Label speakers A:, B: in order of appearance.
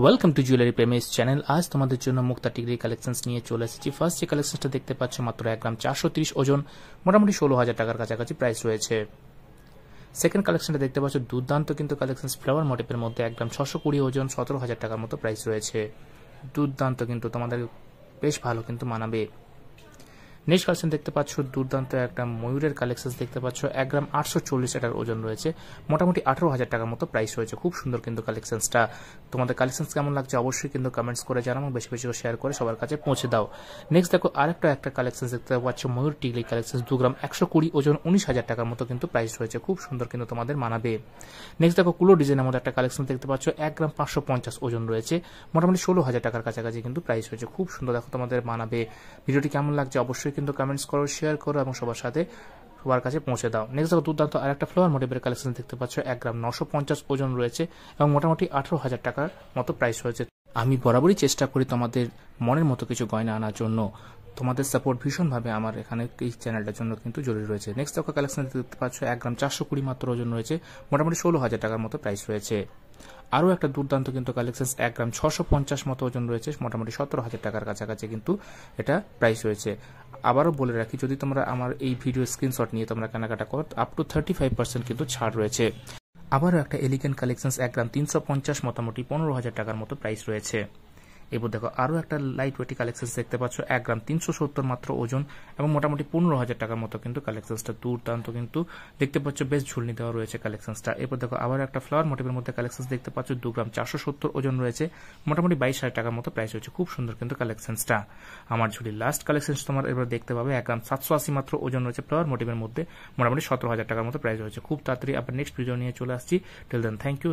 A: Welcome to jewellery premise channel. আজ তোমাদের জন্য মুক্তা টিগরি কালেকশনস নিয়ে চলে এসেছি। ফার্স্ট যে কালেকশনটা দেখতে পাচ্ছ মাত্র 1 গ্রাম 430 ওজন, মোটামুটি 16,000 টাকার কাছাকাছি প্রাইস রয়েছে। সেকেন্ড কালেকশনটা দেখতে পাচ্ছ দুর্দান্ত কিন্তু কালেকশন, ফ্লাওয়ার মোটিভের মধ্যে 1 গ্রাম 620 ওজন, 17,000 টাকার মতো প্রাইস রয়েছে। দুর্দান্ত কিন্তু তোমাদের বেশ ভালো কিন্তু মানাবে। নেক্সট কালেকশন দেখতে পাচ্ছ দুর্দান্ত একটা ময়ূরের কালেকশন দেখতে পাচ্ছ, 1 গ্রাম 840 এটার ওজন রয়েছে, মোটামুটি 18,000 টাকার মতো প্রাইস রয়েছে। খুব সুন্দর কিন্তু কালেকশনসটা। তোমাদের কালেকশন কেমন লাগছে অবশ্যই কিন্তু কমেন্টস করে জানাও, বেশি বেশি করে শেয়ার করে সবার কাছে পৌঁছে দাও। নেক্সট দেখো আরেকটা কালেকশন দেখতে পাচ্ছ ময়ূর টিগলি কালেকশন, 2 গ্রাম 120 ওজন, 19,000 টাকার মতো কিন্তু প্রাইস রয়েছে। খুব সুন্দর কিন্তু তোমাদের মানাবে। নেক্সট দেখো কুলো ডিজাইনের মধ্যে একটা কালেকশন দেখতে পাচ্ছ, 1 গ্রাম 550 ওজন রয়েছে, মোটামুটি 16,000 টাকার কাছাকাছি কিন্তু প্রাইস রয়েছে। খুব সুন্দর, দেখো তোমাদের মানাবে। ভিডিওটি কেমন লাগছে অবশ্যই কিন্তু কমেন্টস করো, শেয়ার করো এবং সবার কাছে পৌঁছে দাও। নেক্সট দেখো দুর্দান্ত আরেকটা ফ্লাওয়ার মোটিভের কালেকশন দেখতে পাচ্ছ, 1 গ্রাম 950 ওজন রয়েছে এবং মোটামুটি 18,000 টাকার মতো প্রাইস রয়েছে। আমি বরাবরই চেষ্টা করি তোমাদের মনের মতো কিছু গয়না আনার জন্য। তোমাদের সাপোর্ট ভীষণভাবে আমার এখানে এই চ্যানেলটার জন্য কিন্তু জরুরি রয়েছে। নেক্সট দেখো কালেকশন দেখতে পাচ্ছ, 1 গ্রাম 420 মাত্র ওজন রয়েছে, মোটামুটি 16,000 টাকার মতো প্রাইস রয়েছে। আরও একটা দুর্দান্ত কিন্তু কালেকশন, 1 গ্রাম 650 মতো ওজন রয়েছে, মোটামুটি 17,000 টাকার কাছাকাছি কিন্তু এটা প্রাইস রয়েছে। আবারও বলে রাখি, যদি তোমরা আমার এই ভিডিও স্ক্রিনশট নিয়ে তোমরা কেনাকাটা করো, আপ টু 35% কিন্তু ছাড় রয়েছে। আবারও একটা এলিগেন্ট কালেকশন, 1 গ্রাম 350, মোটামুটি 15,000 টাকার মতো প্রাইস রয়েছে। এবার দেখো আরও একটা লাইট ওয়েটি কালেকশন দেখতে পাচ্ছ, 1 গ্রাম 370 মাত্র ওজন এবং মোটামুটি 15,000 টাকার মতো কিন্তু কালেকশনসটা দুর্দান্ত কিন্তু দেখতে পাচ্ছ, বেশ ঝুলনি দেওয়া রয়েছে কালেকশনসটা। এরপর দেখো আবার একটা ফ্লাওয়ার মোটিভের মধ্যে কালেকশন দেখতে পাচ্ছ, 2 গ্রাম 470 ওজন রয়েছে, মোটামুটি 22,000 টাকার মতো প্রাইস রয়েছে। খুব সুন্দর কিন্তু কালেকশনসটা। আমার ঝুলির লাস্ট কালেকশন তোমার এবার দেখতে পাবে, 1 গ্রাম 780 মাত্র ওজন রয়েছে, ফ্লাওয়ার মোটিভের মধ্যে মোটামুটি 17,000 টাকার মতো প্রাইস রয়েছে। খুব তাড়াতাড়ি আবার নেক্সট ভিডিও নিয়ে চলে আসছি। Till then thank you.